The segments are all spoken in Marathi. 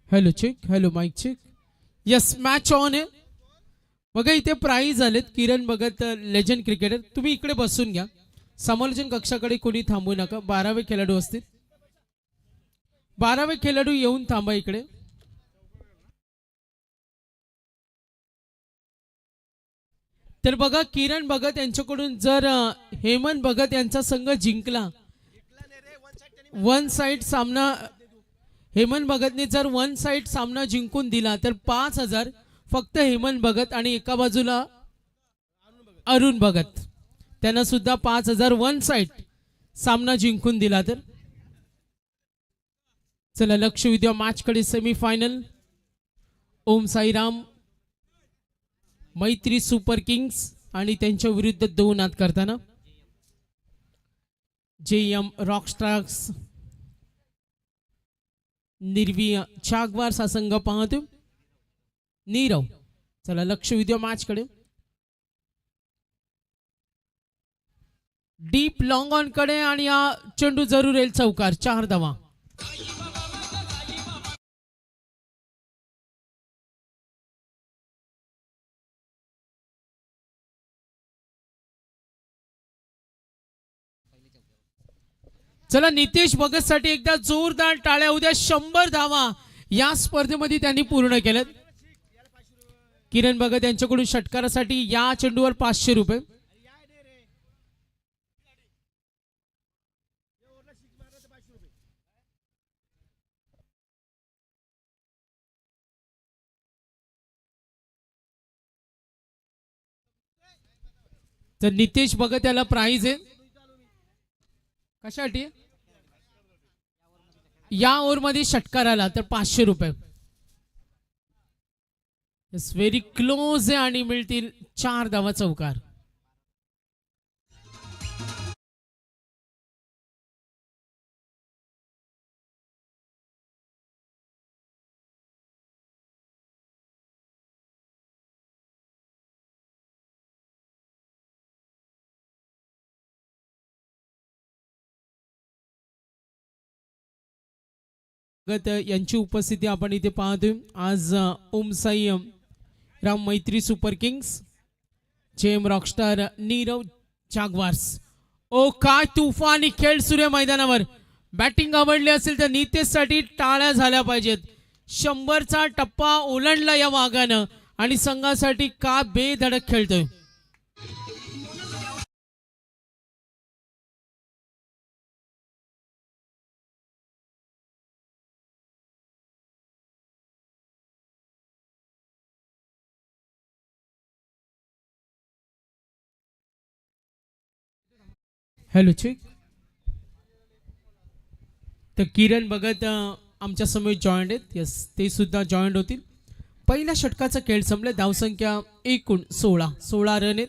Hello check, hello mic check. Yes, match on आहे बघा. इथे प्राइज आलेत. किरण भगत लेजंड क्रिकेटर, तुम्ही इकडे बसून घ्या. समालोचन कक्षाकडे कोणी थांबू नका. 12वे खेळाडू असतील. 12वे खेळाडू येऊन थांबा इकडे. तर बघा, किरण भगत यांच्याकडून जर हेमंत भगत यांचा संघ जिंकला, वन साइड सामना, हेमंत भगतने जर वन साइड सामना जिंकून दिला तर 5,000 फक्त हेमंत भगत, आणि एका बाजूला अरुण भगत, त्यांना सुद्धा 5,000 वन साइड सामना जिंकून दिला तर. चला लक्ष विद्या मॅच कडे. सेमीफायनल ओम साईराम मैत्री सुपर किंग्स आणि त्यांच्या विरुद्ध 2 हात करताना JM रॉकस्टार्स निर्वी जाग्वार्स हा संघ पाहतो. नीरव. चला लक्ष विद्या मॅच कडे. डीप लॉंग ऑन कडे आणि हा चेंडू जरूर येईल चौकार. 4 धावा. चला नितेश भगत साठी एकदा जोरदार टाळ्या. उद्या 100 धावा या स्पर्धेमध्ये त्यांनी पूर्ण केल्यात. किरण भगत यांच्याकडून षटकारासाठी या चेंडूवर 500 रुपये. तर नितेश भगत याला प्राइज आहे. कशासाठी? या ओव्हर मध्ये षटकार आला तर 500 रुपये. व्हेरी क्लोज आहे आणि मिळतील 4 धावा चौकार. यांची उपस्थिती आपण इथे पाहतोय. आज ओम Sai Ram Maitri Super Kings, JM Rockstar Neerav Jaguars. ओ काय तुफानी खेळ सुरू आहे मैदानावर. बॅटिंग आवडली असेल तर नितेश साठी टाळ्या झाल्या पाहिजेत. 100चा टप्पा ओलांडला या वाघानं आणि संघासाठी का बेधडक खेळतोय. Hello check. तर किरण भगत आमच्या समेत जॉईंट आहेत. यस, ते सुद्धा जॉईंट होतील. पहिल्या षटकाचा खेळ संपला. धावसंख्या एकूण 16 रन आहेत.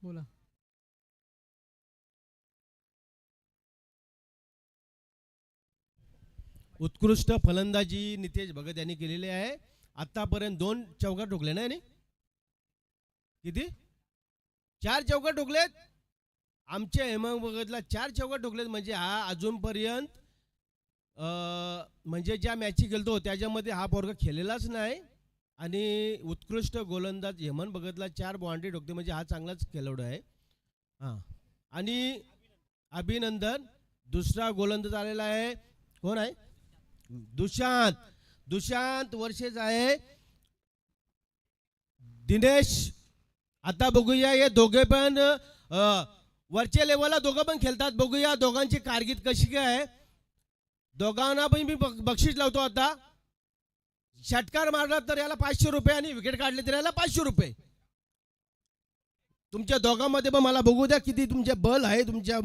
बोला. उत्कृष्ट फलंदाजी नितेश भगत यांनी केलेली आहे. आतापर्यंत 2 चौकार ठोकले ना. किती? 4 चौकार ठोकलेत. आमच्या हेमंत भगतला 4 चौकार ठोकलेत. म्हणजे हा अजूनपर्यंत म्हणजे ज्या मॅची खेळतो त्याच्यामध्ये हा पोरगा खेळलेलाच नाही. आणि उत्कृष्ट गोलंदाज हेमंत भगतला 4 बाउंड्री ठोकते म्हणजे हा चांगलाच खेळाडू आहे. हां, आणि अभिनंदन. दुसरा गोलंदाज आलेला आहे. कोण आहे? दुशांत वर्षेच आहे. दिनेश. आता बघूया हे दोघे पण वरच्या लेवलला दोघं पण खेळतात. बघूया दोघांची कारकीर्द कशी काय. दोघांना पण मी बक्षीस लावतो. आता षटकार मारला तर याला 500 रुपये आणि विकेट काढले तर याला 500 रुपये. तुमच्या दोघांमध्ये पण मला बघू द्या किती तुमचे बल आहे तुमच्या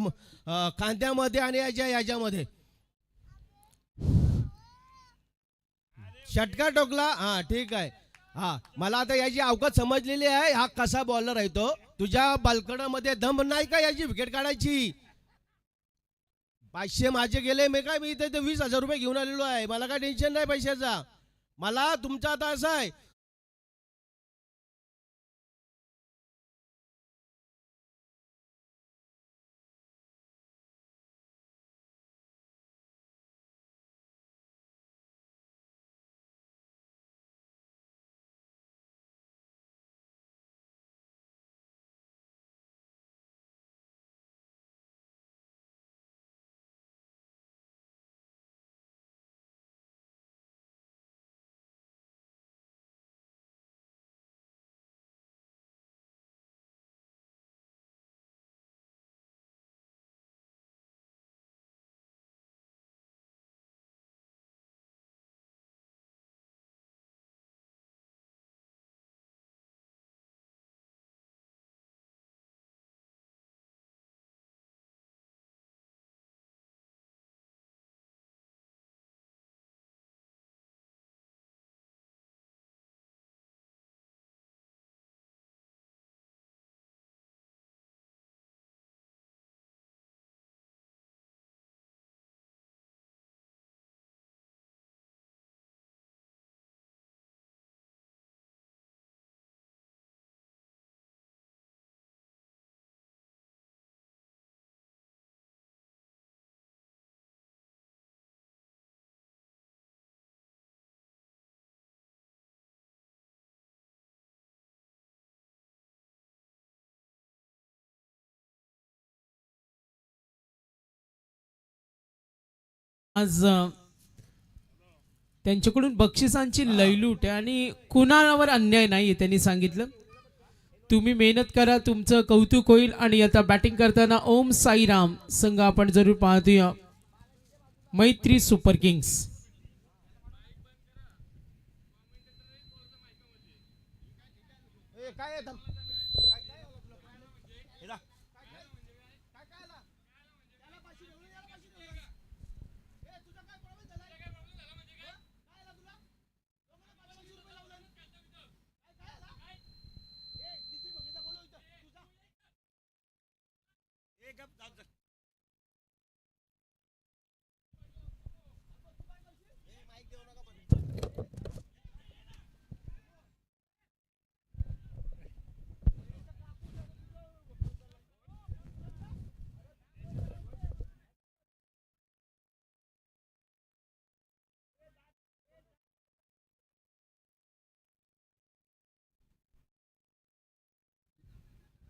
खांद्यामध्ये आणि याच्यामध्ये. षटकार ठोकला. हा ठीक आहे. हा, मला आता याची अवकाश समजलेली आहे. हा कसा बॉलर आहे तो. तुझ्या बालकडामध्ये दम नाही का याची विकेट काढायची. 500 माझे गेले. मी इथे ते 20,000 रुपये घेऊन आलेलो आहे. मला काय टेन्शन नाही पैशाचा. मला तुमचा आता असं आहे, आज त्यांच्याकडून बक्षिसांची लयलूट आहे आणि कुणावर अन्याय नाही त्यांनी सांगितलं. तुम्ही मेहनत करा, तुमचं कौतुक होईल. आणि आता बॅटिंग करताना ओम साईराम संघ आपण जरूर पाहतोय. मैत्री सुपर किंग्स. काय आहे थांब.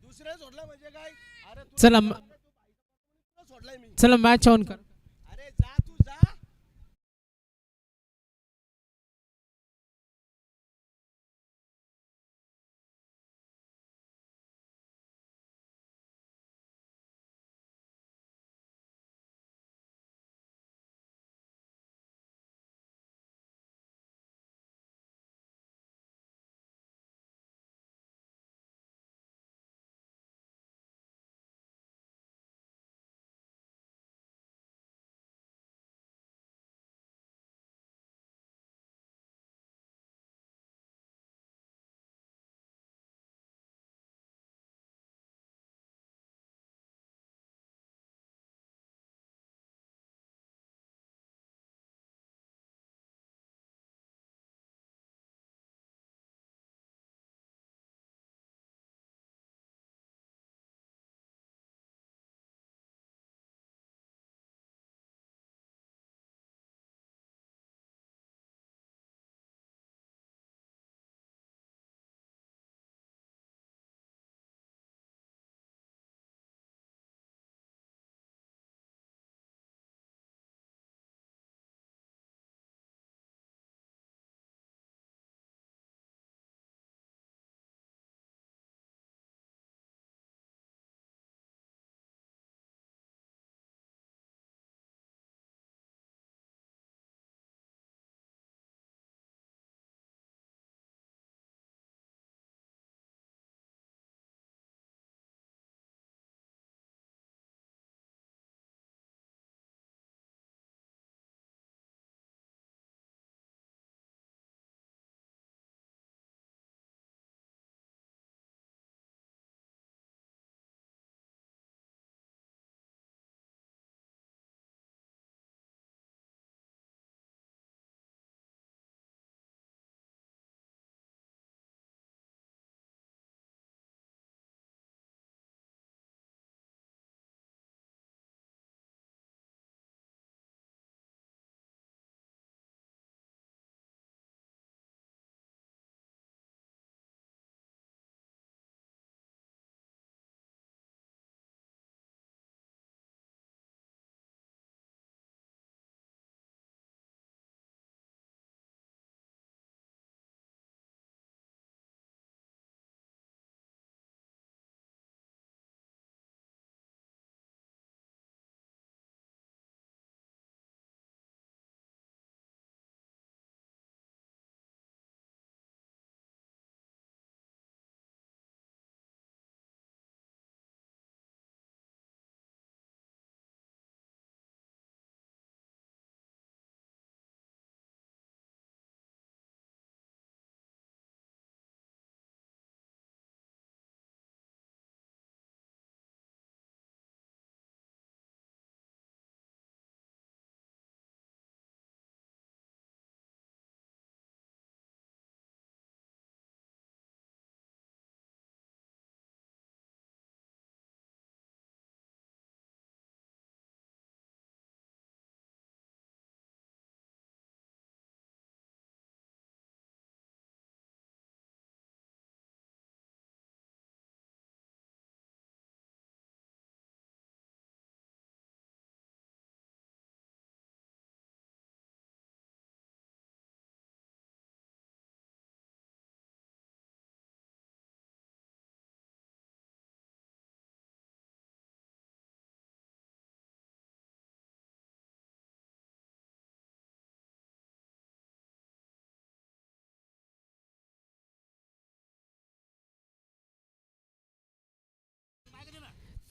दुसऱ्या सोडला म्हणजे काय? अरे चला सोडलाय मी. चला मॅच ऑन कर.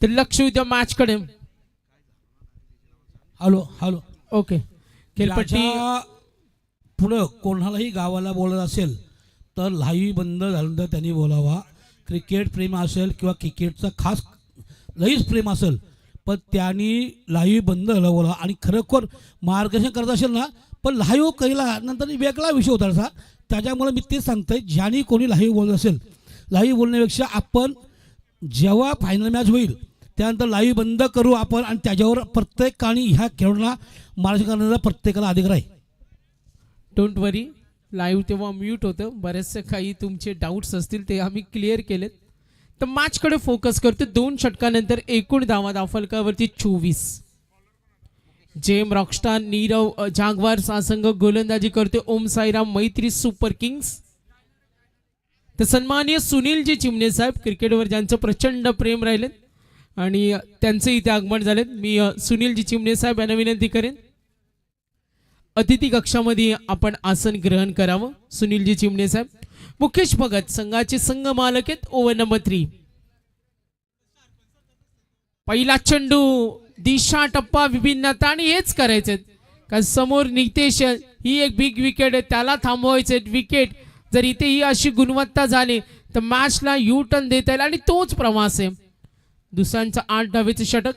तर लक्ष द्या मॅच कडे. हॅलो हॅलो ओके, खेळपट्टी याच्या पुढं कोणालाही गावाला बोलत असेल तर लाईव्ह बंद झालं तर त्यांनी बोलावा. क्रिकेट प्रेम असेल किंवा क्रिकेटचा खास लईच प्रेम असेल पण त्यांनी लाईव्ह बंद झालं बोला. आणि खरोखर मार्गदर्शन करत असेल ना पण लाईव्ह केला नंतर वेगळा विषय होता असा. त्याच्यामुळे मी तेच सांगतोय ज्यांनी कोणी लाईव्ह बोलत असेल लाईव्ह बोलण्यापेक्षा आपण जेव्हा फायनल मॅच होईल त्यानंतर लाईव्ह बंद करू आपण आणि त्याच्यावर प्रत्येकाने ह्या खेळाडूंना मार्गदर्शन करण्याचा प्रत्येकाला अधिकार आहे. डोंट वरी, लाईव्ह तेव्हा म्यूट होतं. बरेचसे काही तुमचे डाऊट्स असतील ते आम्ही क्लिअर केलेत. तर मॅचकडे फोकस करतो. 2 षटकानंतर एकूण धावा फलकावरती 24. जेम रॉकस्टार नीरव जागवार्स हा संघ गोलंदाजी करतो. ओम साईराम मैत्री सुपर किंग्स. तर सन्माननीय सुनीलजी चिमणे साहेब, क्रिकेटवर ज्यांचं प्रचंड प्रेम राहिले आणि त्यांचे इथे आगमन झालेत. मी सुनीलजी चिमणे साहेब यांना विनंती करेन अतिथी कक्षामध्ये आपण आसन ग्रहण करावं. सुनीलजी चिमणे साहेब. मुकेश भगत संघाचे संघ मालक आहेत. Over number 3. पहिला चेंडू, दिशा, टप्पा, विभिन्नता आणि हेच करायचे कारण समोर नितेश ही एक बिग विकेट आहे, त्याला थांबवायचे. विकेट जर इथे ही अशी गुणवत्ता झाली तर मॅचला यू टर्न देता येईल आणि तोच प्रवास आहे. दुसऱ्यांचा 8 धावेचे षटक.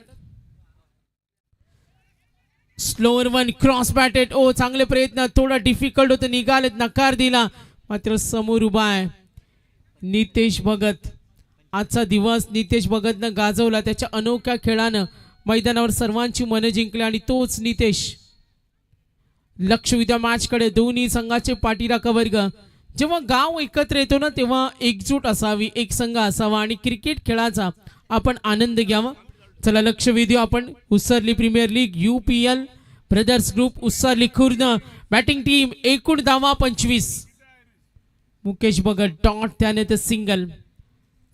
Slower 1 cross batted. ओ चांगले प्रयत्न, थोडा डिफिकल्ट होतं, निघालेत, नकार दिला. मात्र समोर उभा आहे नितेश भगत. आजचा दिवस नितेश भगतनं गाजवला. त्याच्या अनोख्या खेळानं मैदानावर सर्वांची मनं जिंकली आणि तोच नितेश. लक्ष विद्या मॅचकडे. दोन्ही संघाचे पाठीराखा वर्ग. जेव्हा गाव एकत्र येतो ना तेव्हा एकजूट असावी, एक संघ असावा आणि क्रिकेट खेळाचा आपण आनंद घ्यावा. चला लक्ष वेधू आपण. Usarli premier League UPL Brothers Group Usarli Khurd. Batting team. एकूण धावा 25. मुकेश भगत डॉट, त्याने तर सिंगल.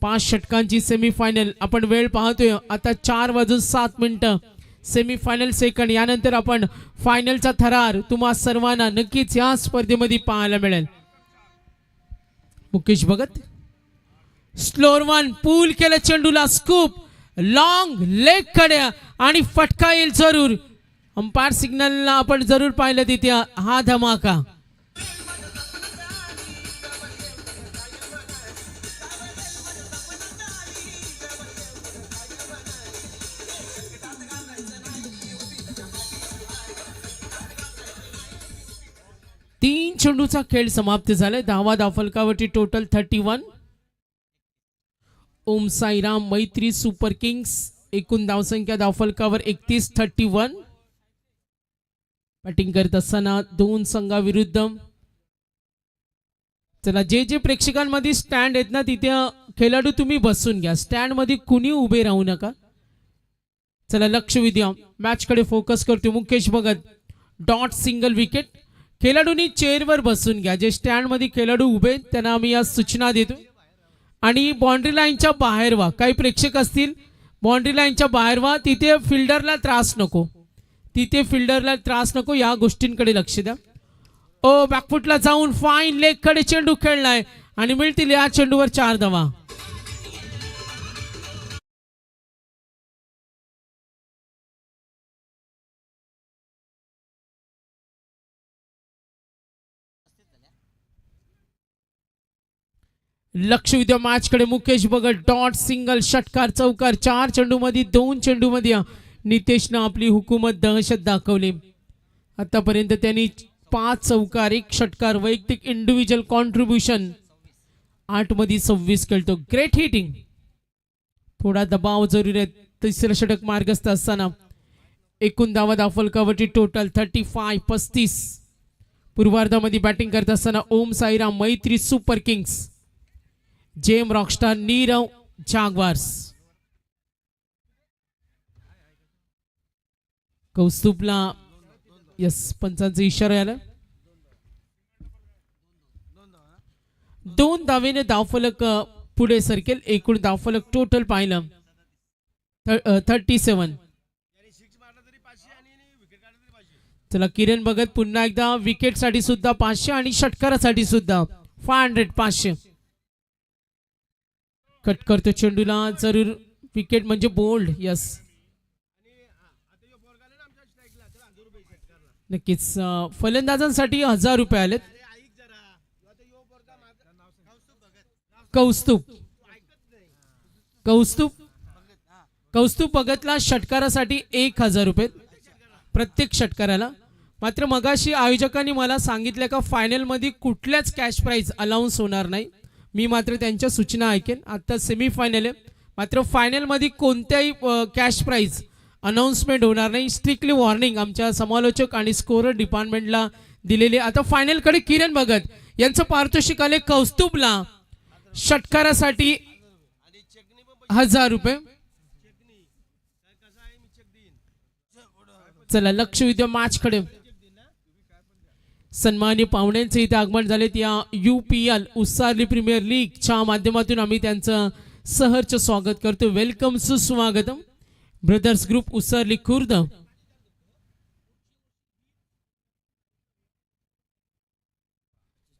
5 षटकांची सेमीफायनल आपण वेळ पाहतोय आता 4:07 सेमीफायनल सेकंड. यानंतर आपण फायनलचा थरार तुम्हा सर्वांना नक्कीच या स्पर्धेमध्ये पाहायला मिळेल. मुकेश भगत. स्लोअर 1 पूल केलं चेंडूला. स्कूप लॉंग लेग कडे आणि फटका येईल जरूर. अंपायर सिग्नलला आपण जरूर पाहिलं तिथे हा धमाका. तीन चेंडूचा खेळ समाप्त झालाय. धावा फलकावरती टोटल 31. ओम साईराम मैत्री सुपर किंग्स. एकूण धावसंख्या धावफलकावर 31-31. बॅटिंग करत असताना 2 संघाविरुद्ध. चला जे प्रेक्षकांमध्ये स्टँड आहेत ना तिथे खेळाडू तुम्ही बसून घ्या. स्टँड मध्ये कुणी उभे राहू नका. चला लक्ष विद्या मॅचकडे फोकस करतो. Mukesh Bhagat dot single wicket. खेळाडूंनी चेअरवर बसून घ्या. जे स्टँड मध्ये खेळाडू उभे त्यांना आम्ही या सूचना देतो. आणि बाउंड्री लाईनच्या बाहेर व्हा. काही प्रेक्षक असतील बाउंड्री लाईनच्या बाहेर व्हा. तिथे फिल्डरला त्रास नको. तिथे फिल्डरला त्रास नको. या गोष्टींकडे लक्ष द्या. ओ बॅकफुटला जाऊन फाईन लेग कडे चेंडू खेळलाय आणि मिळतील या चेंडूवर 4 धावा. लक्ष विद्या मॅचकडे. मुकेश भगत डॉट सिंगल षटकार चौकार. 4 चेंडूमध्ये 2 चेंडूमध्ये नितेशनं आपली हुकूमत दहशत दाखवली. आतापर्यंत त्यांनी 5 चौकार 1 षटकार वैयक्तिक इंडिव्हिज्युअल कॉन्ट्रीब्युशन. 8 मध्ये 26 खेळतो. Great hitting. थोडा दबाव जरुरी आहे. तिसरं षटक मार्गस्थ असताना एकूण धावा धावफलकावरती टोटल 35-35. पूर्वार्धामध्ये बॅटिंग करत असताना ओम साईराम मैत्री सुपर किंग्स. जेम रॉकस्टार नीरव जागवार्स. कौस्तुभला यस पंचांचा इशारा आला. 2 धावेने धावफलक पुढे सरकेल. एकूण धावफलक टोटल पाहिलं 37. चला किरण भगत पुन्हा एकदा विकेट साठी सुद्धा 500 आणि षटकारासाठी सुद्धा 500. कट करतो चेंडूला जरूर विकेट म्हणजे बोल्ड. यस, नक्कीच. फलंदाजांसाठी 1000 रुपये आलेत. कौस्तुभ कौस्तुभ कौस्तुभ भगतला षटकारासाठी 1000 रुपये प्रत्येक षटकाराला. मात्र मगाशी आयोजकांनी मला सांगितलं का फायनलमध्ये कुठल्याच कॅश प्राईज अलाउन्स होणार नाही. मी मात्र त्यांच्या सूचना ऐकेन. आता सेमीफायनल आहे, मात्र फायनलमध्ये कोणत्याही कॅश प्राईज अनाऊन्समेंट होणार नाही. स्ट्रिक्टली वॉर्निंग आमच्या समालोचक आणि स्कोरर डिपार्टमेंटला दिलेली. आता फायनलकडे किरण भगत यांचं पारितोषिक आले कौस्तुभला षटकारासाठी 1000 रुपये. चला लक्ष विद्या मॅचकडे. सन्माननीय पाहुण्यांचे इथे आगमन झालेत. या UPL उसार्ली प्रीमियर लीगच्या माध्यमातून आम्ही त्यांचं सहर्ष स्वागत करतो. वेलकम, सुस्वागतम. Brothers Group Usarli Khurd.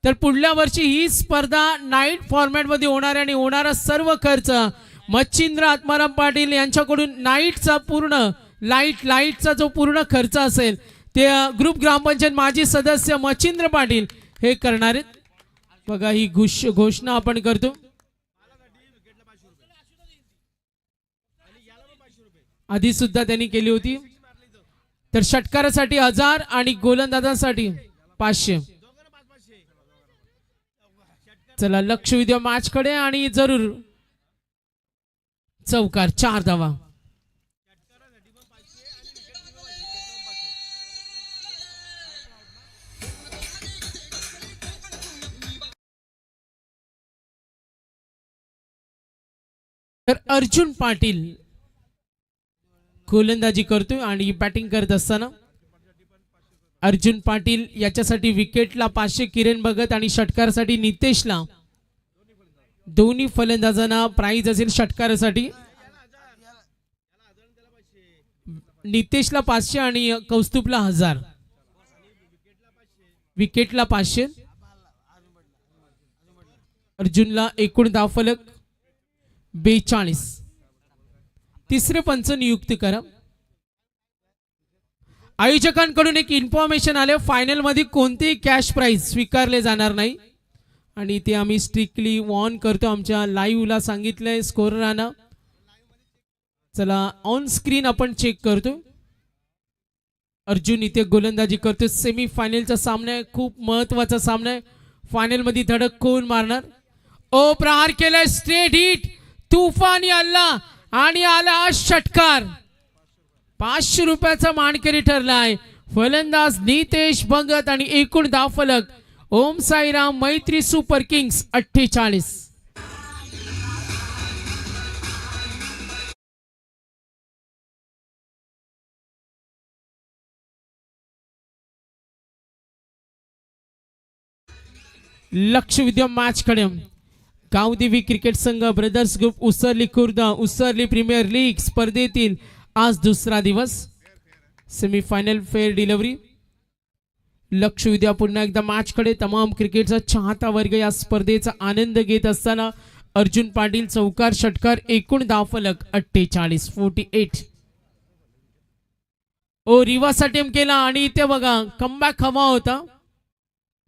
तर पुढल्या वर्षी ही स्पर्धा नाईट फॉर्मॅट मध्ये होणार आणि होणारा सर्व खर्च मच्छिंद्र आत्माराम पाटील यांच्याकडून नाईटचा पूर्ण लाईटचा जो पूर्ण खर्च असेल ते ग्रुप ग्रामपंचायत माजी सदस्य मच्छिंद्र पाटील हे करणार आहेत. बघा ही घोषणा आपण करतो. आधी सुद्धा त्यांनी केली होती. तर षटकारासाठी 1000 आणि गोलंदाजांसाठी 500. चला लक्ष विद्या मॅचकडे आणि जरूर चौकार 4 धावा. तर अर्जुन पाटील गोलंदाजी करतोय आणि बॅटिंग करत असताना अर्जुन पाटील याच्यासाठी विकेटला 500 किरण भगत आणि षटकारासाठी नितेशला. दोन्ही फलंदाजांना प्राइज असेल षटकारासाठी नितेशला 500 आणि कौस्तुभला 1000. विकेटला 500. अर्जुनला एकूण धावफलक 42. तिसरे पंच नियुक्त करा. आयोजकांकडून एक इन्फॉर्मेशन आले, फायनल मध्ये कोणतेही कॅश प्राइज स्वीकारले जाणार नाही आणि ते आम्ही स्ट्रिक्टली वॉर्न करतो. आमच्या लाईव्हला सांगितलंय स्कोररांना. चला ऑन स्क्रीन आपण चेक करतो. अर्जुन इथे गोलंदाजी करतो. सेमी फायनलचा सामना आहे, खूप महत्वाचा सामना आहे. फायनल मध्ये धडक कोण मारणार. ओ प्रहार केलाय, स्ट्रेट हिट, तुफानी अल्ला आणि आला षटकार. 500 रुपयाचा मानकरी ठरलाय फलंदाज नितेश भगत आणि एकूण धावफलक ओम साईराम मैत्री सुपर किंग्स 48. लक्ष विद्या मॅच कडे. गावदेवी क्रिकेट संघ Brothers Group Usarli Khurd Usarli premier League स्पर्धेतील आज दुसरा दिवस. Semifinal fair delivery. लक्ष विद्या पुन्हा एकदा मॅच कडे. तमाम क्रिकेटचा चाहता वर्ग या स्पर्धेचा आनंद घेत असताना अर्जुन पाटील चौकार षटकार एकूण धावफलक 48. ओ रिव्हर्स अटेम्प्ट केला आणि इथे बघा कमबॅक हवा होता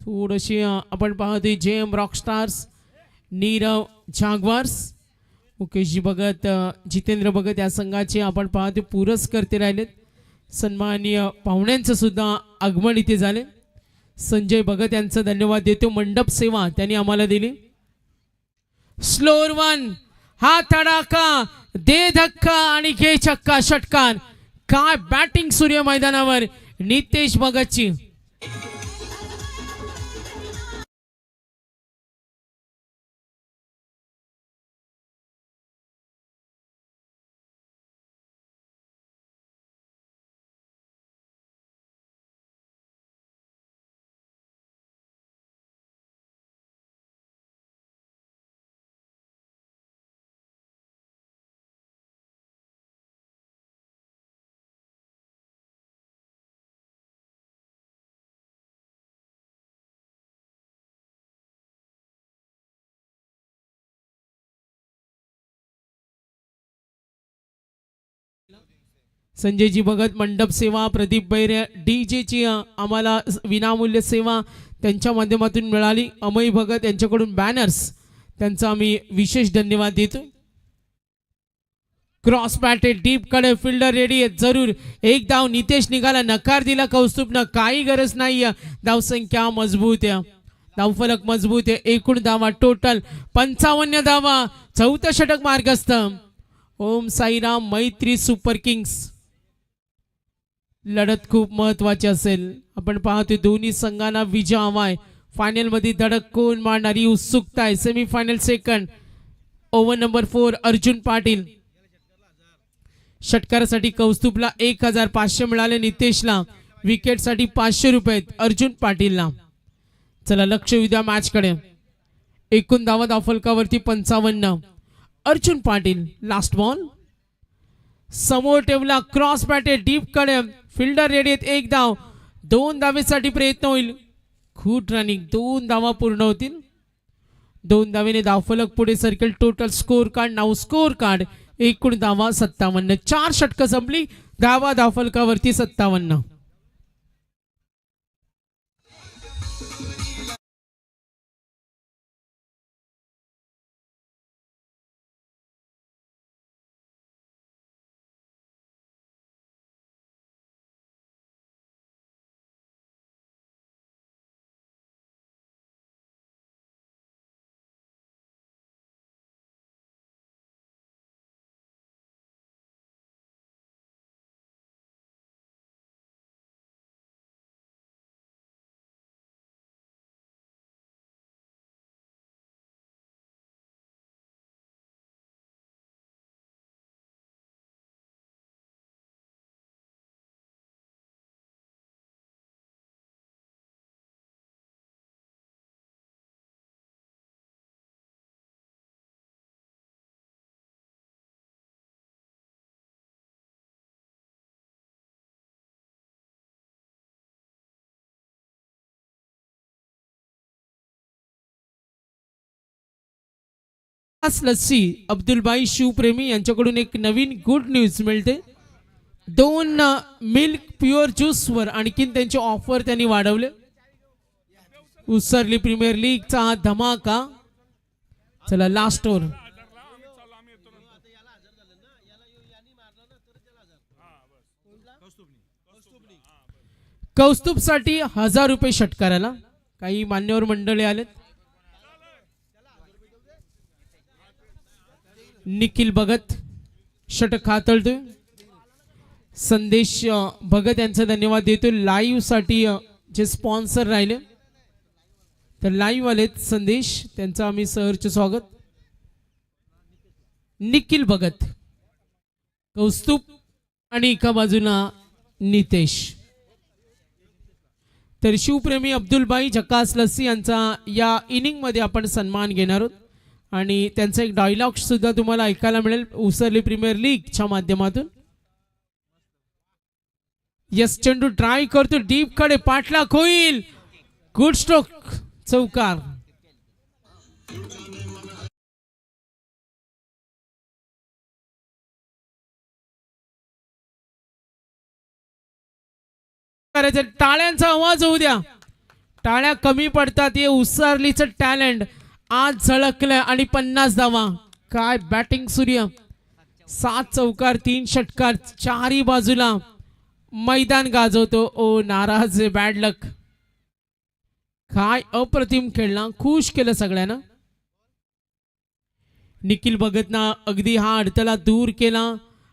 थोडीशी. आपण पाहतोय जेएम रॉकस्टार्स, नीरव जागवार्स, मुकेशजी भगत, जितेंद्र भगत या संघाचे आपण पाहतो पुरस्कर्ते राहिलेत. सन्माननीय पाहुण्यांचं सुद्धा आगमन इथे झाले. संजय भगत यांचा धन्यवाद देतो. मंडप सेवा त्यांनी आम्हाला दिली. स्लोअर वन, हा तडाखा, दे धक्का आणि घे छक्का षटकार. काय बॅटिंग सूर्य मैदानावर नितेश भगतची. संजयजी भगत मंडप सेवा, प्रदीप बैरे डीजेची आम्हाला विनामूल्य सेवा त्यांच्या माध्यमातून मिळाली. अमय भगत यांच्याकडून बॅनर्स, त्यांचा आम्ही विशेष धन्यवाद देतो. क्रॉस पॅटे डीप कडे फिल्डर रेडी आहेत. जरूर एक धाव. नितेश निघाला, नकार दिला कौस्तुभनं. काही गरज नाही. धावसंख्या मजबूत आहे, धावफलक मजबूत आहे. एकूण धावा टोटल 55 धावा. चौथं षटक मार्गस्थ. ओम साईराम मैत्री सुपर किंग्स. लढत खूप महत्वाची असेल. आपण पाहतोय दोन्ही संघांना विजय हवाय. फायनल मध्ये धडक कोण मारणारी उत्सुकता आहे. Semifinal second over number 4 Arjun Patil. षटकारासाठी कौस्तुभला 1500 मिळाले. नितेशला विकेटसाठी 500 रुपये अर्जुन पाटीलला. चला लक्ष उद्या मॅच कडे. एकूण धावा धावफलकावरती 55. अर्जुन पाटील लास्ट बॉल समोर ठेवला. क्रॉस बॅटे डीप कडे फिल्डर रेडी आहेत. एक धाव. 2 धावेसाठी प्रयत्न होईल. खूप रनिंग. 2 धावा पूर्ण होतील. 2 धावेने धावफलक पुढे सर्कल. टोटल स्कोर कार्ड नाव स्कोर कार्ड. एकूण धावा 57. 4 षटकं संपली. धावा धावफलकावरती 57. लस्सी अब्दुलबाई शिवप्रेमी यांच्याकडून एक नवीन गुड न्यूज मिळते. 2 मिल्क प्युअर ज्यूस वर आणखीन त्यांचे ऑफर त्यांनी वाढवले. उसरली प्रीमियर लीगचा हा धमाका. चला लास्ट ओव्हर. कौस्तुभ साठी 1000 रुपये षटकाराला. काही मान्यवर मंडळी आलेत. निखिल भगत षटक हातळतोय. संदेश भगत यांचा धन्यवाद देतो. लाईव्ह साठी जे स्पॉन्सर राहिले तर लाईव्ह आलेत संदेश, त्यांचं आम्ही सहर्ष स्वागत. निखिल भगत, कौस्तुभ आणि एका बाजूला नितेश. तर शिवप्रेमी अब्दुलबाई झकास लस्सी यांचा या इनिंग मध्ये आपण सन्मान घेणार आहोत आणि त्यांचा एक डायलॉग सुद्धा तुम्हाला ऐकायला मिळेल उसरली प्रीमियर लीगच्या माध्यमातून. यस चेंडू ट्राय करतो डीप कडे. पाठलाग होईल. Good stroke. चौकार. टाळ्यांचा आवाज होऊ द्या. टाळ्या कमी पडतात. हे उसरलीचं टॅलेंट आज झळकलं आणि 50 धावा. काय बॅटिंग सूर्य. 7 चौकार 3 षटकार. चारही बाजूला मैदान गाजवतो. ओ नाराज. बॅड लक. काय अप्रतिम खेळला. खुश केलं सगळ्यांना. निखिल भगतना अगदी हा अडथळा दूर केला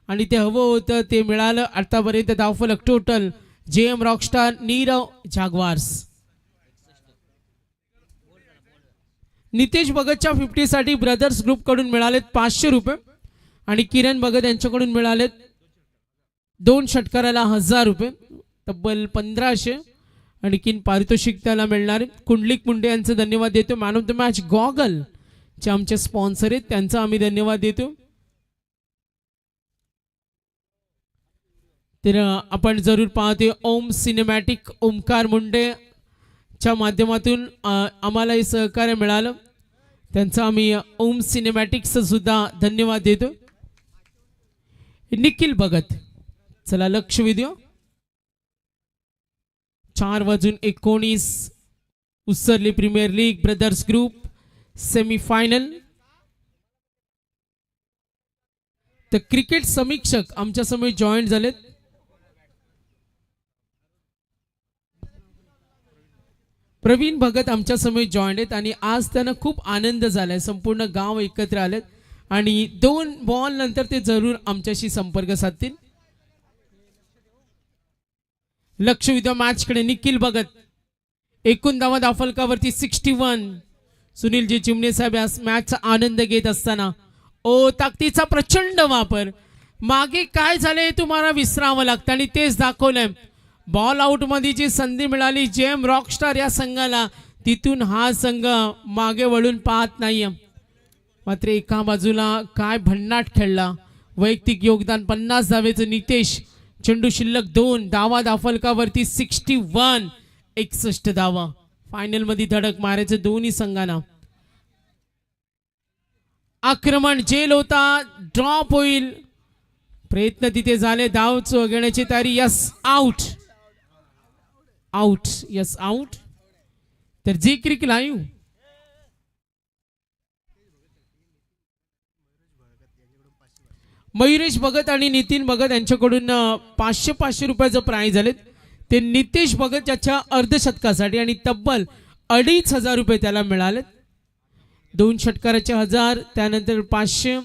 आणि ते हवं होतं ते मिळालं. आतापर्यंत धावफलक total JM Rockstar Neerav Jaguars. Nitesh भगतच्या 50 साठी ब्रदर्स ग्रुप कडून मिळालेत 500 रुपये आणि किरण भगत यांच्याकडून मिळालेत 2 षटकाराला 1000 रुपये. तब्बल 1500 आणखीन पारितोषिक त्याला मिळणार. कुंडलिक मुंडे यांचे धन्यवाद देतो. Man of the match goggle जे आमचे स्पॉन्सर आहेत त्यांचा आम्ही धन्यवाद देतो. तर आपण जरूर पाहते ओम सिनेमॅटिक ओमकार मुंडे च्या माध्यमातून आम्हाला हे सहकार्य मिळालं. त्यांचा आम्ही ओम सिनेमॅटिक्स सुद्धा धन्यवाद देतो. निखिल भगत चला लक्ष वेधूया. 4:19 Usarli premier league brothers group semifinal. तर क्रिकेट समीक्षक आमच्या समोर जॉईन झालेत. प्रवीण भगत आमच्या समोर जॉईन आहेत आणि आज त्यांना खूप आनंद झालाय. संपूर्ण गाव एकत्र आलेत आणि 2 बॉल नंतर ते जरूर आमच्याशी संपर्क साधतील. लक्ष विद्या मॅचकडे. निखिल भगत एकूण धावा दाफलकावरती 61. सुनीलजी चिमणे साहेब या मॅचचा आनंद घेत असताना ताकदीचा प्रचंड वापर. मागे काय झाले तुम्हाला विसरावं लागतं आणि तेच दाखवलंय. बॉल आउट मध्ये जी संधी मिळाली जेम रॉकस्टार या संघाला, तिथून हा संघ मागे वळून पाहत नाहीये. मात्र एका बाजूला काय भन्नाट खेळला. वैयक्तिक योगदान 50 धावेचं नितेश. चेंडू शिल्लक 2. धावा दाफलकावरती 61. 61 धावा. फायनल मध्ये धडक मारायचं दोन्ही संघांना. आक्रमण जेल होता, ड्रॉप होईल. प्रयत्न तिथे झाले. धाव घेण्याची तयारी. Yes out. Out. Yes out. तर जी क्रिक लाईव्ह मयुरेश भगत आणि नितीन भगत यांच्याकडून 500 रुपयाचं प्राइज झालेत. ते नितेश भगत ज्याच्या अर्धशतकासाठी आणि तब्बल 2500 रुपये त्याला मिळालेत. 2 षटकाराचे 1000, त्यानंतर 500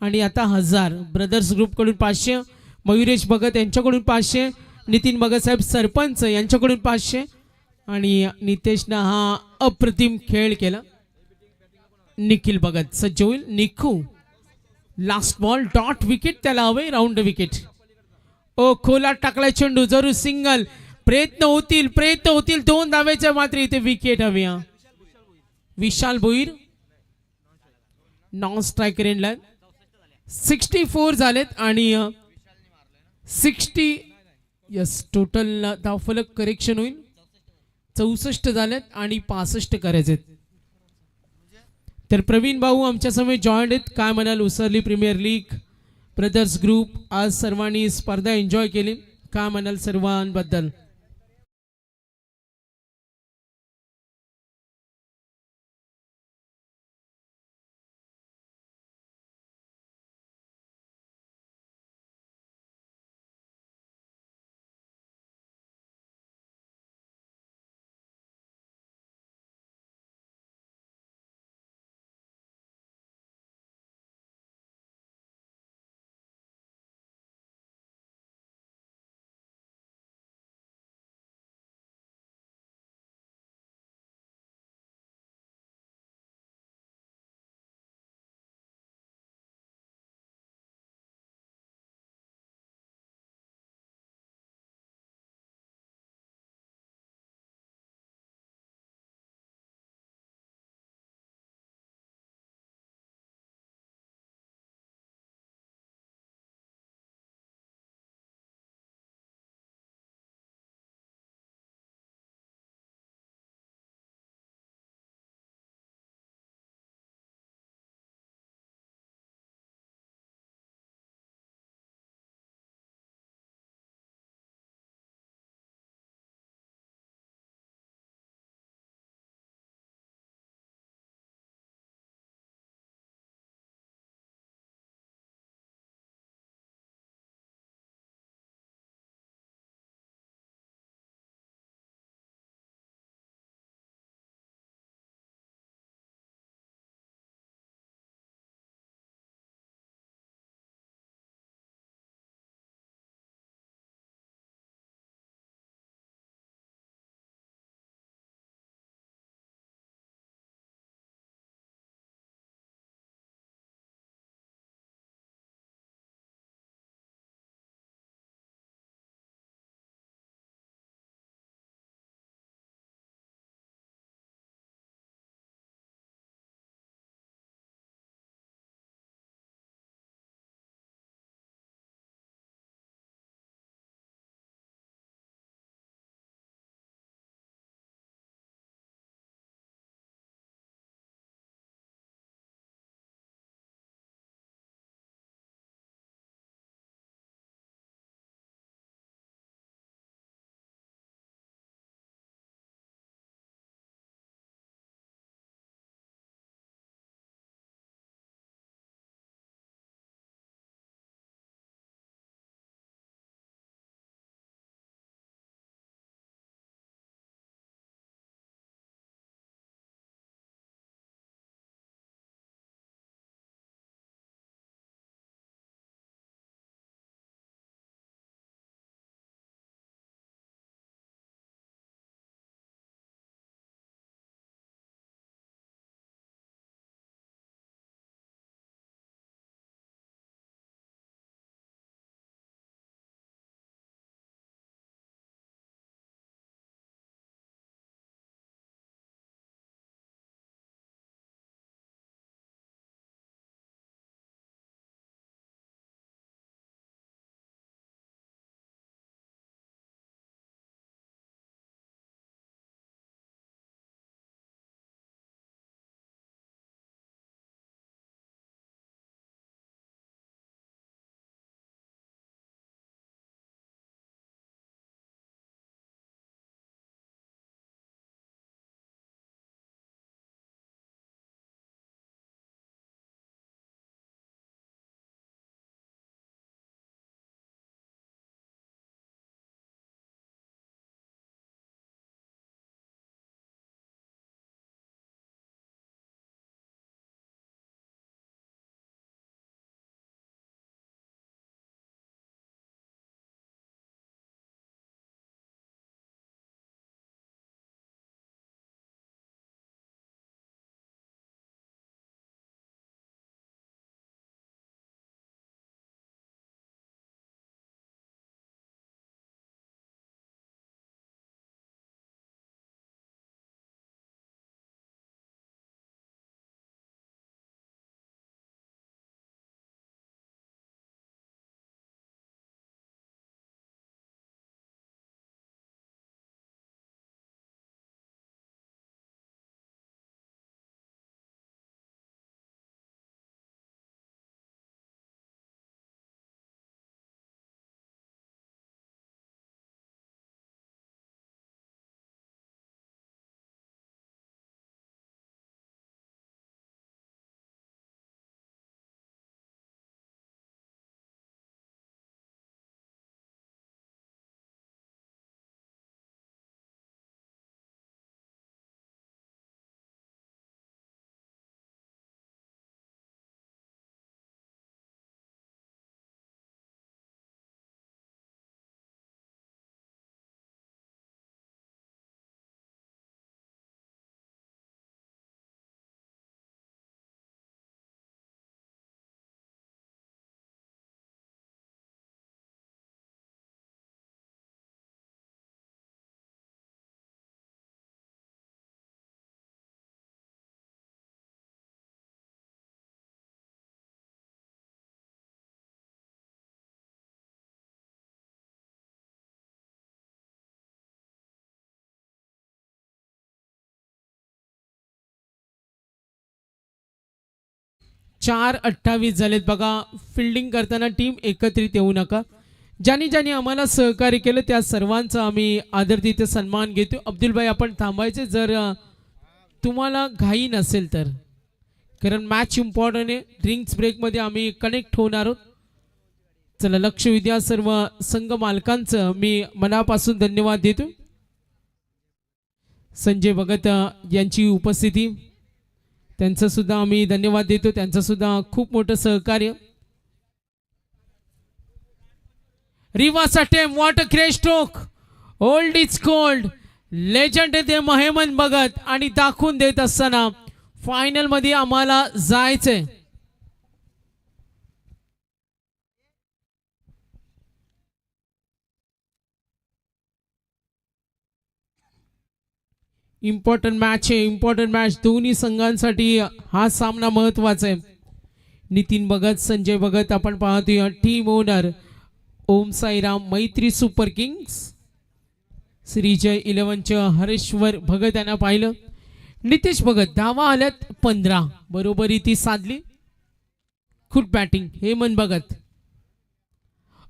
आणि आता 1000. ब्रदर्स ग्रुप कडून 500. मयुरेश भगत यांच्याकडून 500. नितीन भगत साहेब सरपंच यांच्याकडून 500 आणि नितेशनं हा अप्रतिम खेळ केला. निखिल भगत सज्ज होईल. निखू लास्ट बॉल डॉट विकेट त्याला हवे. Round wicket. खोला टाकलाय चेंडू. जरूर सिंगल. प्रयत्न होतील 2 धावेच्या. मात्र इथे विकेट हवी. विशाल भोईर नॉन स्ट्रायकर एंडला. 64 झालेत आणि 60 यस टोटल धावफलक करेक्शन होईल. 64 झालेत आणि 65 करायचे. तर प्रवीण भाऊ आमच्या समोर जॉईंट आहेत. काय म्हणाल उसरली प्रीमियर लीग ब्रदर्स ग्रुप आज सर्वांनी स्पर्धा एन्जॉय केली. काय म्हणाल सर्वांबद्दल. 4:28 झालेत बघा. फिल्डिंग करताना टीम एकत्रित येऊ नका. ज्यांनी ज्यांनी आम्हाला सहकार्य केलं त्या सर्वांचा आम्ही आदर तिथे सन्मान घेतो. अब्दुलभाई आपण थांबायचे जर तुम्हाला घाई नसेल तर, कारण मॅच इम्पॉर्टंट आहे. ड्रिंक्स ब्रेकमध्ये आम्ही कनेक्ट होणार आहोत. चला लक्ष विद्या सर्व संघ मालकांचं मी मनापासून धन्यवाद देतो. संजय भगत यांची उपस्थिती त्यांचं सुद्धा आम्ही धन्यवाद देतो. त्यांचं सुद्धा खूप मोठं सहकार्य. रिवाचा टेम what a great stroke. Old is cold. Legend ते हेमंत भगत आणि दाखवून देत असताना फायनल मध्ये आम्हाला जायचंय. इम्पॉर्टंट मॅच आहे. इम्पॉर्टंट मॅच दोन्ही संघांसाठी हा सामना महत्वाचा आहे. नितीन भगत संजय भगत आपण पाहतोय टीम ओनर ओम साईराम मैत्री सुपर किंग्स. श्रीजय 11च्या हरेश्वर भगत यांना पाहिलं. नितेश भगत धावा आल्यात 15 बरोबरी ती साधली. खूप batting Hemant Bhagat.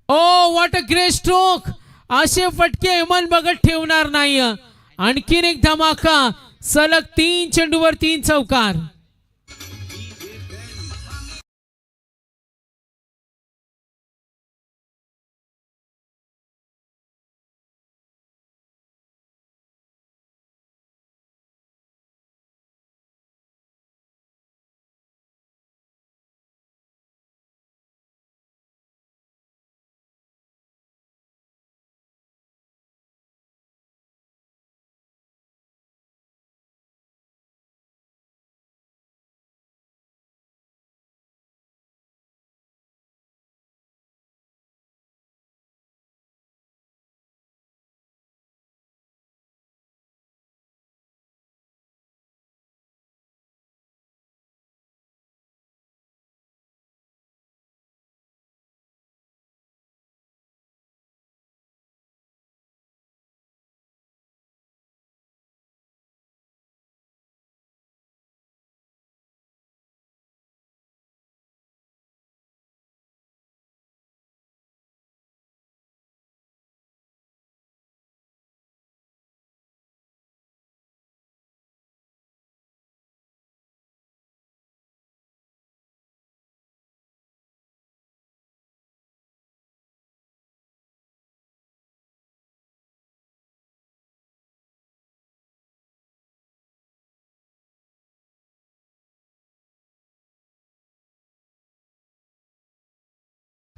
Oh what a great stroke. असे फटके हेमंत भगत ठेवणार नाही. आणखीन एक धमाका. सलग 3 चेंडूवर 3 चौकार.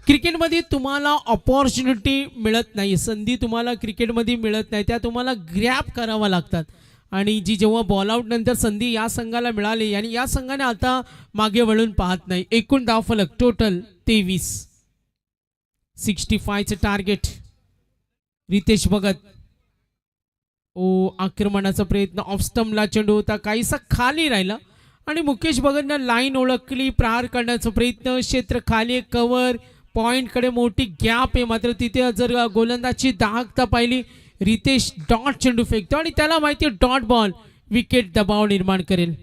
क्रिकेटमध्ये तुम्हाला ऑपॉर्च्युनिटी मिळत नाही. संधी तुम्हाला क्रिकेटमध्ये मिळत नाही. त्या तुम्हाला ग्रॅब करावा लागतात. आणि जी जेव्हा बॉल आउट नंतर संधी या संघाला मिळाली आणि या संघाने आता मागे वळून पाहत नाही. एकूण धावफलक टोटल 23. 65चं टार्गेट. रितेश भगत. ओ आक्रमणाचा प्रयत्न. ऑफ स्टंपला चेंडू होता काहीसा खाली राहिला आणि मुकेश भगतनं लाईन ओळखली. प्रहार करण्याचा प्रयत्न. क्षेत्र खाली कव्हर. पॉइंटकडे मोठी गॅप आहे. मात्र तिथे जर गोलंदाजची दाहकता पाहिली रितेश डॉट चेंडू फेकतो आणि त्याला माहिती आहे डॉट बॉल विकेट दबाव निर्माण करेल.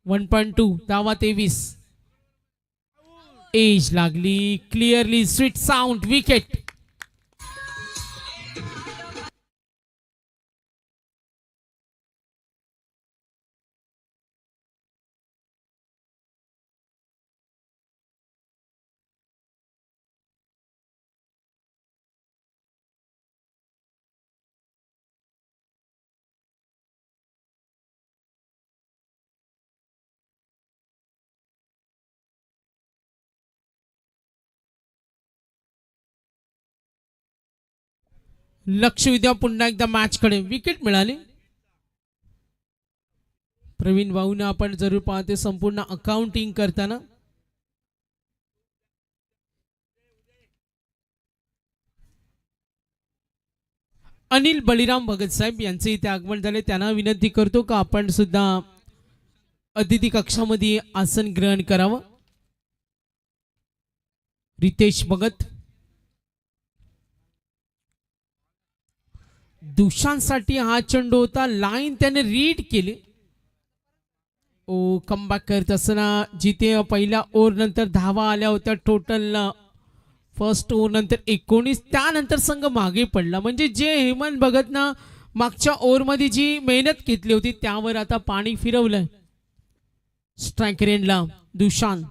1.2 धावा 23. एज लागली. Clearly sweet sound wicket. लक्ष विद्या पुन्हा एकदा मॅच कडे. विकेट मिळाली. प्रवीण भाऊना आपण जरूर पाहते संपूर्ण अकाउंटिंग करताना. अनिल बळीराम भगत साहेब यांचे इथे आगमन झाले. त्यांना विनंती करतो का आपण सुद्धा अतिथी कक्षामध्ये आसन ग्रहण करावं. रितेश भगत. दुशांसाठी हा चेंडू होता. लाईन त्याने रीड केली. कमबॅक करत असताना जिथे पहिल्या ओव्हर नंतर धावा आल्या होत्या टोटल फर्स्ट ओव्हर नंतर 19 त्यानंतर संघ मागे पडला म्हणजे जे हेमंत भगत ना मागच्या ओव्हरमध्ये जी मेहनत घेतली होती त्यावर आता पाणी फिरवलंय. स्ट्राईक रेंजला दुशान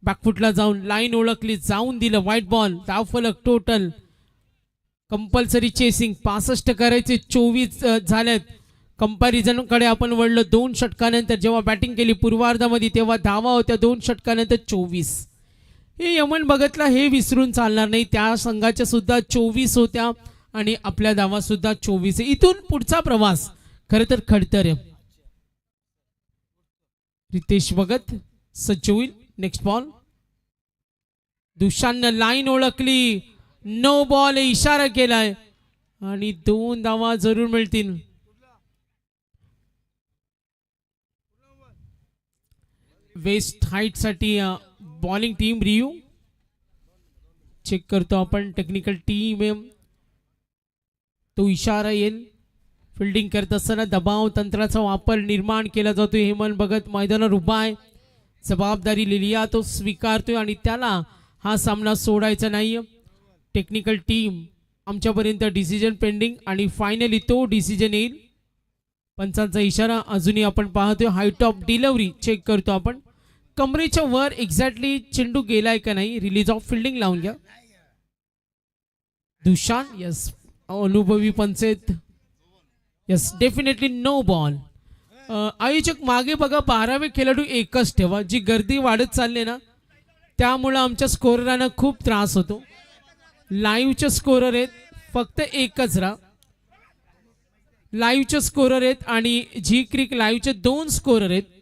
बॅकफुटला जाऊन लाईन ओळखली जाऊन दिलं व्हाईट बॉल धाव फलक टोटल कंपल्सरी चेसिंग 65 करायचे 24 झालेत. कंपॅरिझन कडे आपण वळलो 2 षटकानंतर जेव्हा बॅटिंग केली पूर्वार्धामध्ये तेव्हा धावा होत्या 2 षटकानंतर 24. हे यमन भगतला हे विसरून चालणार नाही त्या संघाच्या सुद्धा 24 होत्या आणि आपल्या धावा सुद्धा 24 आहे. इथून पुढचा प्रवास खरं तर खडतर आहे. रितेश भगत सज्ज होईल. नेक्स्ट बॉल दुशाननं लाईन ओळखली नो बॉल इशारा केलाय आणि 2 धावा जरूर मिळतील. वेस्ट हाईट साठी बॉलिंग टीम रिव्ह्यू चेक करतो आपण. टेक्निकल टीम आहे तो इशारा येईल. फिल्डिंग करत असताना दबाव तंत्राचा वापर निर्माण केला जातोय. हेमंत भगत मैदानावर उभा आहे जबाबदारी लिहिली तो स्वीकारतोय आणि त्याला हा सामना सोडायचा नाही. टेक्निकल टीम आमच्यापर्यंत डिसिजन पेंडिंग आणि फायनली तो डिसिजन येईल. पंचांचा इशारा अजूनही आपण पाहतोय. हाईट ऑफ डिलिव्हरी चेक करतो आपण. कमरेच्या वर एक्झॅक्टली चेंडू गेलाय का नाही. रिलीज ऑफ फिल्डिंग लावून घ्या. दुशान यस अनुभवी पंचेत यस डेफिनेटली नो बॉल. आयोजक मागे बघा 12वे खेळाडू एकच ठेवा. जी गर्दी वाढत चालली ना त्यामुळं आमच्या स्कोररांना खूप त्रास होतो. लाईव्हचे स्कोरर आहेत फक्त एकच राहा. लाईव्हचे स्कोरर आहेत आणि झी क्रिक लाईव्हचे 2 स्कोरर आहेत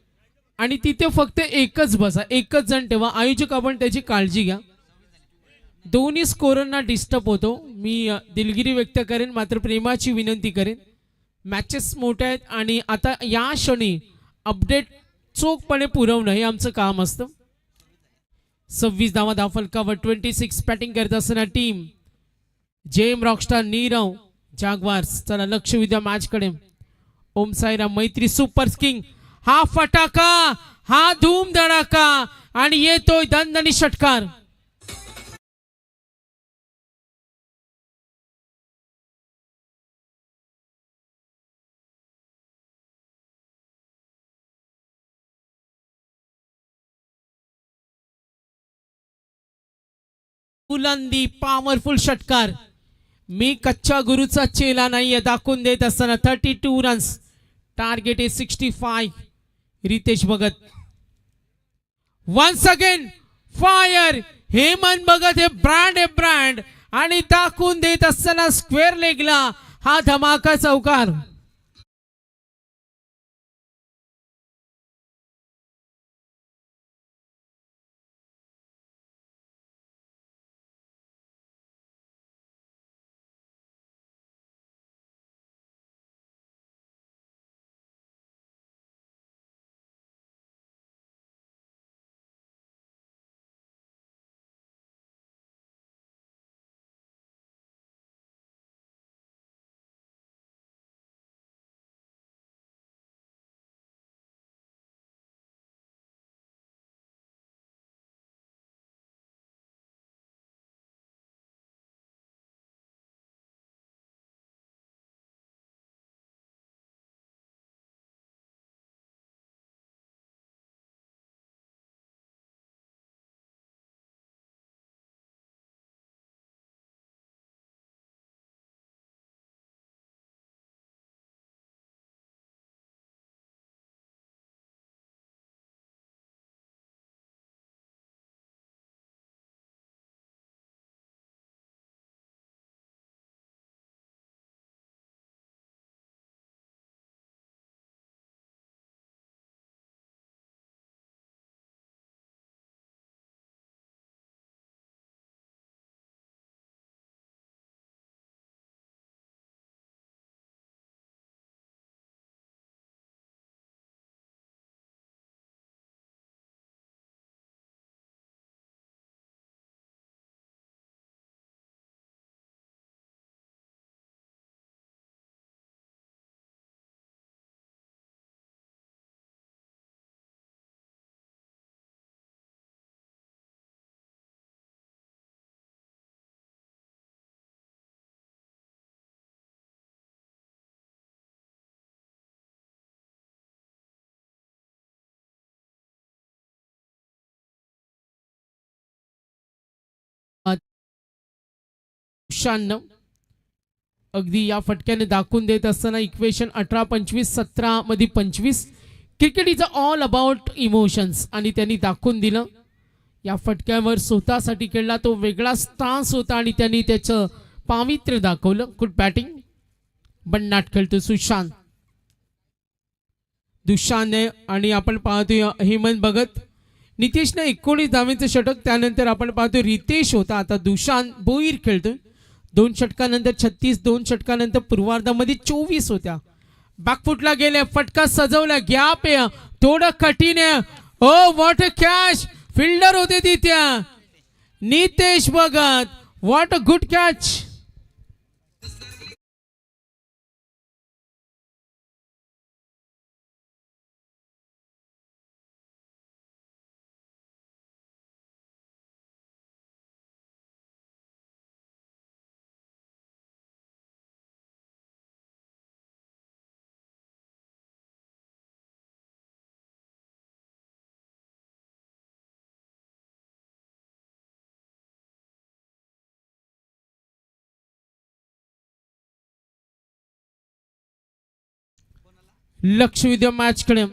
आणि तिथे फक्त एकच बसा एकच जण ठेवा. आयोजक आपण त्याची काळजी घ्या. दोन्ही स्कोररना डिस्टर्ब होतो. मी दिलगिरी व्यक्त करेन मात्र प्रेमाची विनंती करेन. मॅचेस मोठ्या आहेत आणि आता या क्षणी अपडेट चोखपणे पुरवणं हे आमचं काम असतं. 26 धावा धावफलकावर 26 बॅटिंग करत असताना टीम जेम रॉकस्टार नीरव जागवार्स. चला लक्ष विद्या मॅच कडे. ओम साईराम मैत्री सुपर किंग हा फटाका हा धूम धडाका आणि येतोय दणदणी षटकार. बुलंदी पॉवरफुल षटकार. मी कच्च्या गुरुचा चेला नाहीये दाखवून देत असताना 32 रन्स टार्गेट आहे 65. Ritesh Bhagat once again fire. Hemant Bhagat हे ब्रँड आणि दाखवून देत असताना स्क्वेअर लेगला हा धमाका चौकार. दुशान अगदी या फटक्याने दाखवून देत असताना इक्वेशन 18-25-17 मध्ये 25. Cricket is all about emotions आणि त्यांनी दाखवून दिलं. या फटक्यावर स्वतःसाठी खेळला तो वेगळा स्टान्स होता आणि त्यांनी त्याचं पावित्र्य दाखवलं. Good batting. बन्नाट खेळतो सुशांत. दुशानने आणि आपण पाहतोय हेमंत भगत. नितीशने 19 धावेचं षटक. त्यानंतर आपण पाहतोय रितेश होता. आता दुशांत भोईर खेळतोय. 2 षटकानंतर 36, 2 षटकानंतर पूर्वार्धामध्ये 24 होत्या. बॅकफुटला गेले, फटका सजवला, गॅप आहे, थोडं कठीण आहे. ओ व्हॉट अ कॅच. फिल्डर होते तिथे Nitesh Bhagat. What a good catch. लक्ष विद्या मॅचकडे.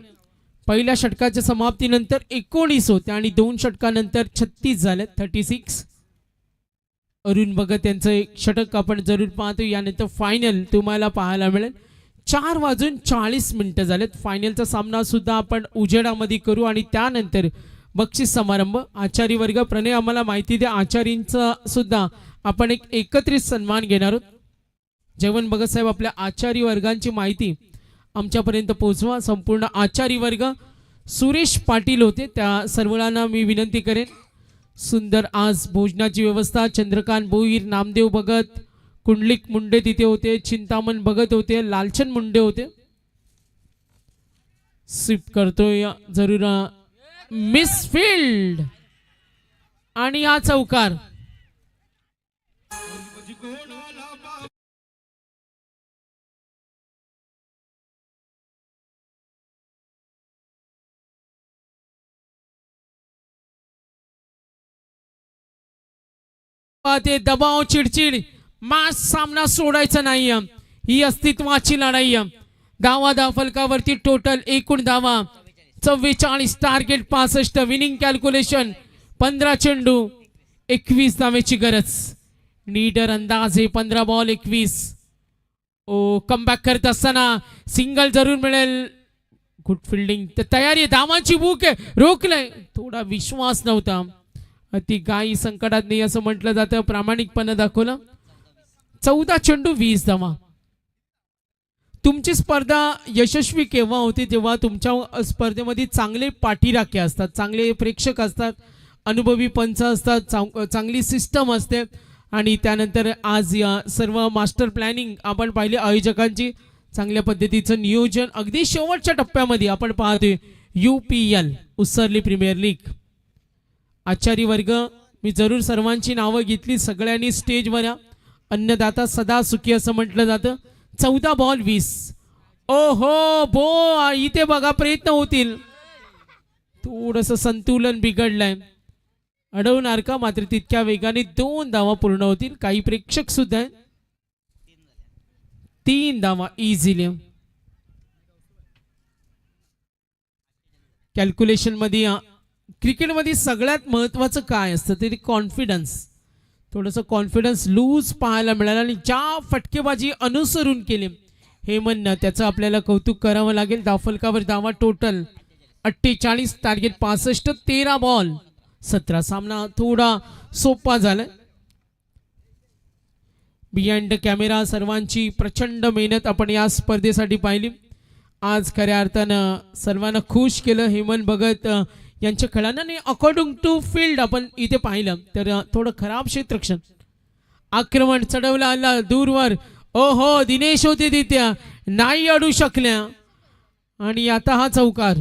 पहिल्या षटकाच्या समाप्तीनंतर 19 होते आणि 2 षटकानंतर 36 झाले. 36. अरुण भगत यांचं एक षटक आपण जरूर पाहतो. यानंतर फायनल तुम्हाला पाहायला मिळेल. 4:40 झालेत. फायनलचा सामना सुद्धा आपण उजेडामध्ये करू आणि त्यानंतर बक्षीस समारंभ. आचारी वर्ग प्रणय आम्हाला माहिती द्या. आचारींचा सुद्धा आपण एक एकत्रित सन्मान घेणार आहोत. जयवंत भगत साहेब आपल्या आचारी वर्गांची माहिती आमच्यापर्यंत पोहोचवा. संपूर्ण आचारी वर्ग सुरेश पाटील होते. त्या सर्वांना मी विनंती करेन. सुंदर आज भोजनाची व्यवस्था. चंद्रकांत भोईर, नामदेव भगत, कुंडलिक मुंडे तिथे होते, चिंतामण भगत होते, लालचंद मुंडे होते. स्वीप करतोय जरूर मिसफील्ड आणि हा चौकार. ते दबाव, चिडचिड, मॅच सामना सोडायचा नाही. ही अस्तित्वाची लढाई. धावा फलकावरती टोटल एकूण धावा 44, टार्गेट 65, विनिंग कॅल्क्युलेशन 15 चेंडू 21 धावेची गरज. नीडर अंदाज आहे 15 बॉल 21. ओ कमबॅक करत असताना सिंगल जरूर मिळेल. Good fielding. तयारी, धावांची भूक आहे. रोखलंय. थोडा विश्वास नव्हता. ती गाई संकटात नाही असं म्हटलं जातं. प्रामाणिकपणे दाखवलं. 14 चेंडू 20 धावा. तुमची स्पर्धा यशस्वी केव्हा होते जेव्हा तुमच्या स्पर्धेमध्ये चांगले पाठीराखे असतात, चांगले प्रेक्षक असतात, अनुभवी पंच असतात, चांगली सिस्टम असते. आणि त्यानंतर आज या सर्व मास्टर प्लॅनिंग आपण पाहिले. आयोजकांची चांगल्या पद्धतीचं नियोजन. अगदी शेवटच्या टप्प्यामध्ये आपण पाहतोय UPL उसरली प्रीमियर लीग. आचारी वर्ग मी जरूर सर्वांची नावं घेतली. सगळ्यांनी स्टेजवर या. अन्नदाता सदा सुखी असं म्हटलं जातं. 14 बॉल 20. ओहो बो इथे बघा प्रयत्न होतील. थोडंसं संतुलन बिघडलंय. अडवणार का? मात्र तितक्या वेगाने 2 धावा पूर्ण होतील. काही प्रेक्षक सुद्धा आहेत. 3 धावा इझिली. कॅल्क्युलेशन मध्ये क्रिकेटमध्ये सगळ्यात महत्त्वाचं काय असतं ते कॉन्फिडन्स. थोडंसं कॉन्फिडन्स लूज पाहायला मिळालं आणि ज्या फटकेबाजी अनुसरून केली हे म्हणणं त्याचं आपल्याला कौतुक करावं लागेल. धावफलकावर धावा टोटल 48, टार्गेट 65, 13 बॉल 17. सामना थोडा सोपा झाला. बिहाइंड कॅमेरा सर्वांची प्रचंड मेहनत आपण या स्पर्धेसाठी पाहिली. आज खऱ्या अर्थानं सर्वांना खुश केलं. हेमंत भगत यांच्या खेळांना अकॉर्डिंग टू फील्ड आपण इथे पाहिलं तर थोडं खराब क्षेत्ररक्षण. आक्रमण चढवलं आला दूरवर. ओहो दिनेश होते तिथे नाही अडू शकल्या आणि आता हा चौकार.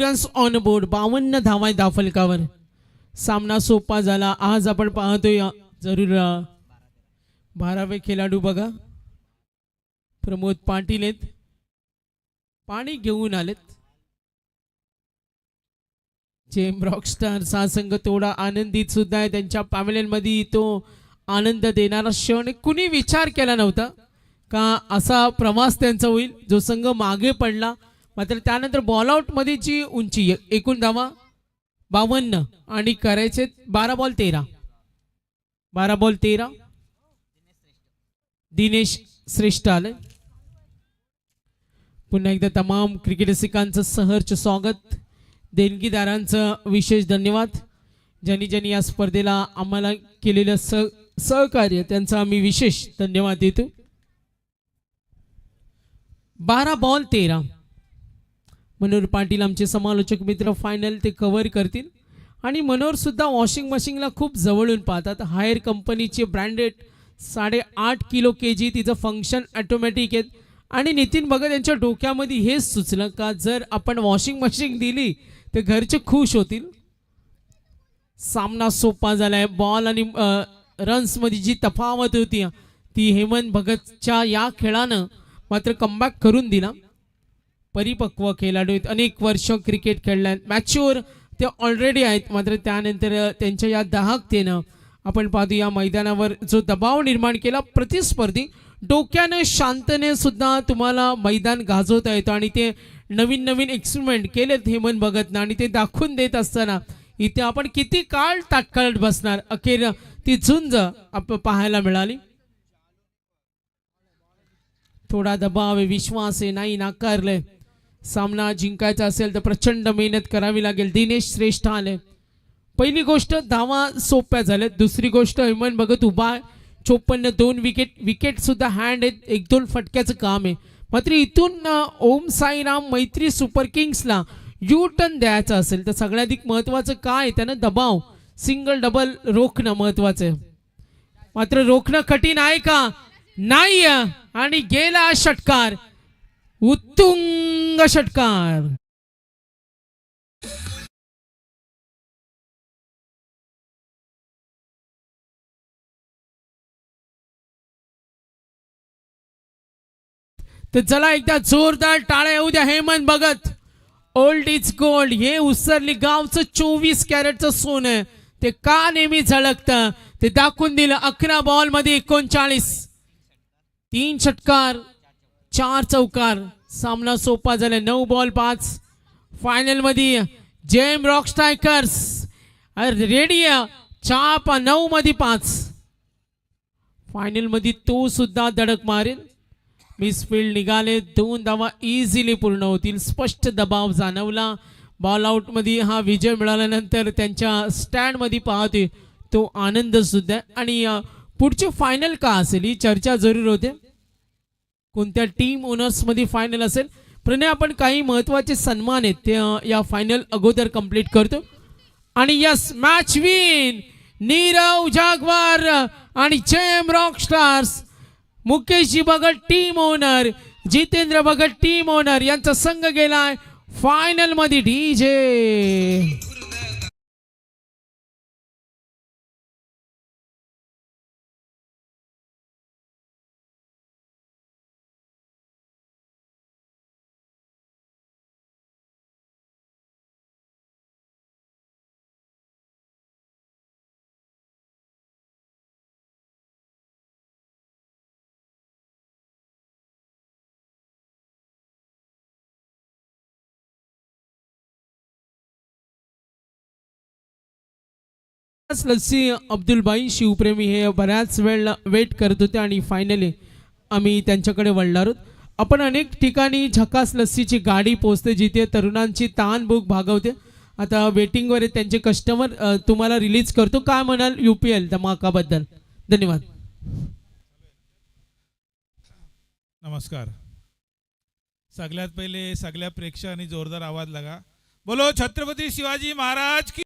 रन्स ऑन बोर्ड 52 धावा आहेत धावफलकावर. सामना सोपा झाला. आज आपण पाहतोय जरूर 12वे खेळाडू बघा प्रमोद पाटील आहेत. पाणी घेऊन आलेत. जेम रॉकस्टार हा संघ थोडा आनंदित सुद्धा आहे. त्यांच्या पॅव्हलियन मध्ये तो आनंद देणारा क्षण कुणी विचार केला नव्हता का असा प्रवास त्यांचा होईल. जो संघ मागे पडला मात्र त्यानंतर बॉल आउट मध्ये जी उंची एकूण धावा 52 आणि करायचे 12 बॉल 13. दिनेश श्रेष्ठ आले. पुन्हा एकदा तमाम क्रिकेट रसिकांचं सहर्ष स्वागत. देणगीदारांचं विशेष धन्यवाद. ज्यांनी या स्पर्धेला आम्हाला केलेलं सहकार्य त्यांचा आम्ही विशेष धन्यवाद देतो. 12 बॉल 13. मनोहर पाटील आमचे समालोचक मित्र फायनल ते कव्हर करतील. आणि मनोहर सुद्धा वॉशिंग मशीनला खूप जवळून पाहतात. हायर कंपनीचे ब्रँडेड 8.5 किलो kg तिचं फंक्शन ऑटोमॅटिक आहेत. आणि नितीन भगत यांच्या डोक्यामध्ये हेच सुचलं का जर आपण वॉशिंग मशीन दिली तर घरचे खुश होतील. सामना सोपा झालाय. बॉल आणि रन्स मध्ये जी तफावत होती ती हेमंत भगतच्या या खेळानं मात्र कमबॅक करून दिला. परिपक्व खेळाडू आहेत. अनेक वर्ष क्रिकेट खेळल्या. मॅच्युअर ते ऑलरेडी आहेत. मात्र त्यानंतर त्यांच्या या दाहकतेनं आपण पाहतो या मैदानावर जो दबाव निर्माण केला प्रतिस्पर्धी डोक्याने शांतने सुद्धा तुम्हाला मैदान गाजवता येतं. आणि ते नवीन नवीन एक्सपेरिमेंट केलेत हेमंत भगतनं आणि ते दाखवून देत असताना इथे आपण किती काळ ताटकळत बसणार. अखेर ती झुंज पाहायला मिळाली. थोडा दबाव आहे, विश्वास आहे, नाही नाकारलंय. सामना जिंकायचा असेल तर प्रचंड मेहनत करावी लागेल. दिनेश श्रेष्ठ आले. पहिली गोष्ट धावा सोप्या झाल्यात. दुसरी गोष्ट हेमंत भगत उभा आहे. 54 2 विकेट सुद्धा हँड आहेत. 1-2 फटक्याचं काम आहे. मात्र इथून ओम साईराम मैत्री सुपर किंग्सला यू टर्न द्यायचा असेल तर सगळ्याधिक महत्वाचं काय त्यानं दबाव सिंगल डबल रोखणं महत्वाचं आहे. मात्र रोखणं कठीण आहे का? नाही. आणि गेला षटकार, उत्तुंग षटकार. तर चला एकदा जोरदार टाळ्या येऊ द्या. Hemant Bhagat old is gold. हे उसरली गावचं 24 कॅरेटचं सोनं ते का नेहमी झळकतं ते दाखवून दिलं. 11 बॉल मध्ये 39, 3 षटकार 4 चौकार. सामना सोपा झाला. 9 बॉल 5. फायनल मध्ये जेम रॉक स्ट्रायकर्स रेडी. चाप 9 मध्ये 5. फायनल मध्ये तो सुद्धा धडक मारेल. मिसफील्ड निघाले. 2 धावा इझिली पूर्ण होतील. स्पष्ट दबाव जाणवला. बॉल आउट मध्ये हा विजय मिळाल्यानंतर त्यांच्या स्टँड मध्ये पाहतोय तो आनंद सुद्धा. आणि पुढची फायनल का असेल ही चर्चा जरूर होते. कोणत्या टीम ओनर्स मध्ये फायनल असेल. प्रणय आपण काही महत्वाचे सन्मान आहेत ते या फायनल अगोदर कंप्लीट करतो. आणि yes match win Nirav Jaguar आणि Gem Rock Stars. Mukeshji Bhagat team owner, Jitendra Bhagat team owner यांचा संघ गेलाय फायनल मध्ये. डीजे लस्सी अब्दुल भाई शिवप्रेमी हे बऱ्याच वेळ वेट करत होते आणि फायनली आम्ही त्यांच्याकडे वळणार आहोत. आपण अनेक ठिकाणी झकास लस्सीची गाडी पोहोचते जिथे तरुणांची ताण भूक भागवते. आता वेटिंगवर आहेत त्यांचे कस्टमर. तुम्हाला रिलीज करतो. काय म्हणाल UPL धमाकाबद्दल? धन्यवाद. नमस्कार. सगळ्यात पहिले सगळ्या प्रेक्षकांनी जोरदार आवाज लगा. बोलो छत्रपती शिवाजी महाराज की